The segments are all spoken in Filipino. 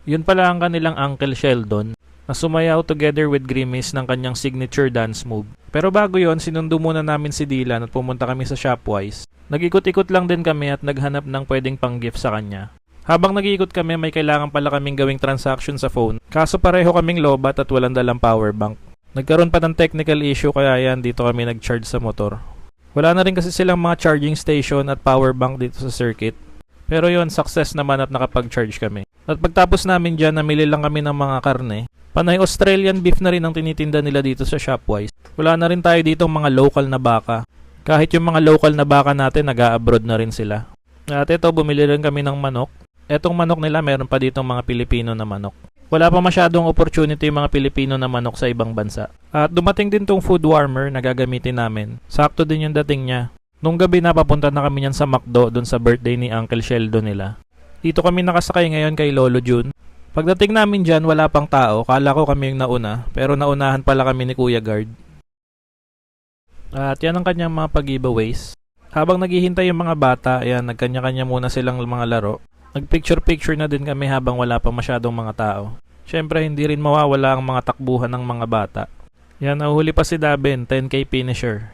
Yun pala ang kanilang Uncle Sheldon na sumayaw together with Grimace ng kanyang signature dance move. Pero bago yon, sinundo muna namin si Dylan at pumunta kami sa Shopwise. Nag-ikot-ikot lang din kami at naghanap ng pwedeng pang-gift sa kanya. Habang nag-iikot kami, may kailangan pala kaming gawing transaction sa phone. Kaso pareho kaming lobat at walang dalang power bank. Nagkaroon pa ng technical issue kaya yan dito kami nag-charge sa motor. Wala na rin kasi silang mga charging station at power bank dito sa circuit. Pero yon, success naman at nakapag-charge kami. At pagtapos namin dyan, namili lang kami ng mga karne. Panay Australian beef na rin ang tinitinda nila dito sa Shopwise. Wala na rin tayo dito mga local na baka. Kahit yung mga local na baka natin, nag-a-abroad na rin sila. At ito, bumili rin kami ng manok. Etong manok nila, meron pa ditong mga Pilipino na manok. Wala pa masyadong opportunity yung mga Pilipino na manok sa ibang bansa. At dumating din tong food warmer na gagamitin namin. Sakto din yung dating niya. Nung gabi napapunta na kami niyan sa McDo doon sa birthday ni Uncle Sheldon nila. Dito kami nakasakay ngayon kay Lolo June. Pagdating namin dyan, wala pang tao. Kala ko kami yung nauna, pero naunahan pala kami ni Kuya Guard. At yan ang kanyang mga pag-giveaways. Habang naghihintay yung mga bata, ayan, nagkanya-kanya muna silang mga laro. Nagpicture-picture na din kami habang wala pa masyadong mga tao. Siyempre, hindi rin mawawala ang mga takbuhan ng mga bata. Yan, nahuhuli pa si Dabin, 10K finisher.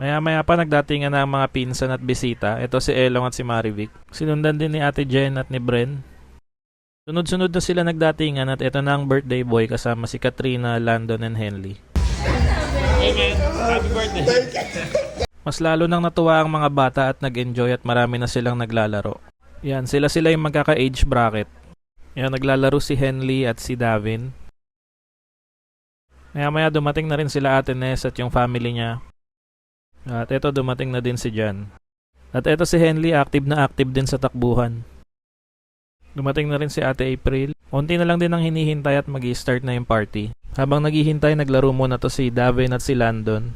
Maya-maya pa nagdatingan na ang mga pinsan at bisita. Ito si Elong at si Marivic. Sinundan din ni Ate Jen at ni Bren. Sunod-sunod na sila nagdatingan at ito na ang birthday boy kasama si Katrina, Landon, and Henley. Hey man, happy birthday! Mas lalo nang natuwa ang mga bata at nag-enjoy at marami na silang naglalaro. Yan, sila yung magkaka-age bracket. Yan, naglalaro si Henley at si Davin. Maya-maya dumating na rin sila Ate Ness at yung family niya. At ito dumating na din si Jan. At ito si Henley, active na active din sa takbuhan. Dumating na rin si Ate April. Unti na lang din ang hinihintay at mag-i-start na yung party. Habang naghihintay, naglaro muna to si Davin at si Landon.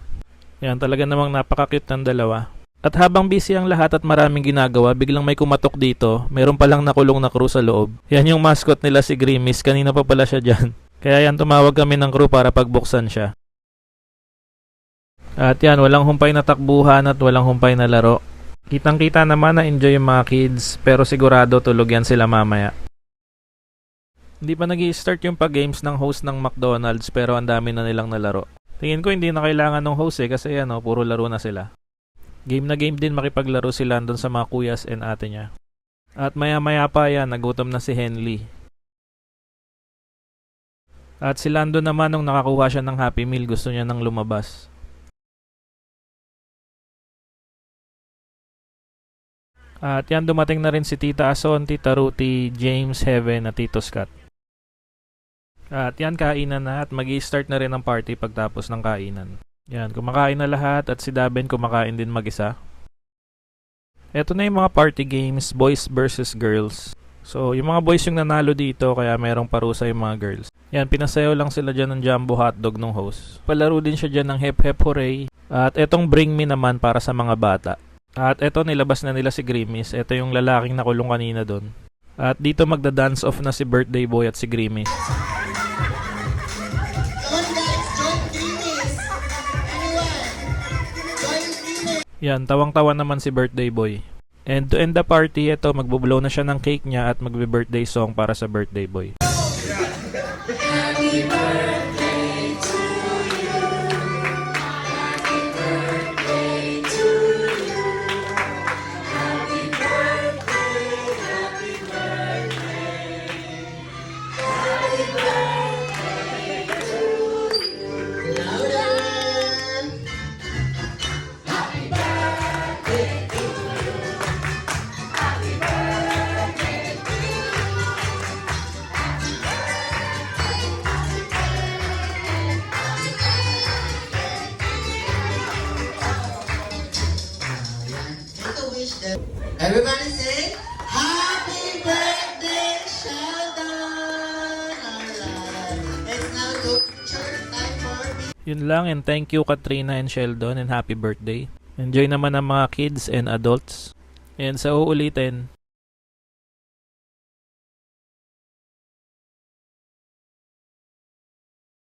Yan, talaga namang napaka-cute ng dalawa. At habang busy ang lahat at maraming ginagawa, biglang may kumatok dito. Meron palang nakulong na crew sa loob. Yan yung mascot nila si Grimace. Kanina pa pala siya dyan. Kaya yan, tumawag kami ng crew para pagbuksan siya. At yan, walang humpay na takbuhan at walang humpay na laro. Kitang-kita naman na enjoy yung mga kids, pero sigurado tulog yan sila mamaya. Hindi pa nag-i-start yung pag-games ng host ng McDonald's, pero ang dami na nilang nalaro. Tingin ko hindi na kailangan ng host kasi yan, puro laro na sila. Game na game din makipaglaro si Landon sa mga kuyas and ate niya. At maya-maya pa yan, nagutom na si Henley. At si Landon naman nung nakakuha siya ng Happy Meal, gusto niya nang lumabas. At yan, dumating na rin si Tita Ason, Tita Ruthie, James, Heaven at Tito Scott. At yan, kainan na at mag-i-start na rin ang party pagtapos ng kainan. Yan, kumakain na lahat at si Daben kumakain din mag-isa. Eto na yung mga party games, boys versus girls. So, yung mga boys yung nanalo dito kaya merong parusa yung mga girls. Yan, pinasayaw lang sila dyan ng jumbo hotdog ng host. Palaro din siya dyan ng Hep Hep Hooray. At etong Bring Me naman para sa mga bata. At eto, nilabas na nila si Grimace. Eto yung lalaking nakulong kanina doon. At dito magda-dance off na si birthday boy at si Grimace. Yan, tawang-tawa naman si birthday boy. And to end the party, eto, magbublow na siya ng cake niya at magbe-birthday song para sa birthday boy. Happy birthday to you. Happy birthday to you. Happy birthday, happy birthday. Happy birthday to you. Lauren. Happy birthday to you. Happy birthday to you. Everybody say, Happy birthday, Sheldon! Alright, it's now to picture time for me. Yun lang, and thank you Katrina and Sheldon and happy birthday. Enjoy naman ang mga kids and adults. And sa uulitin,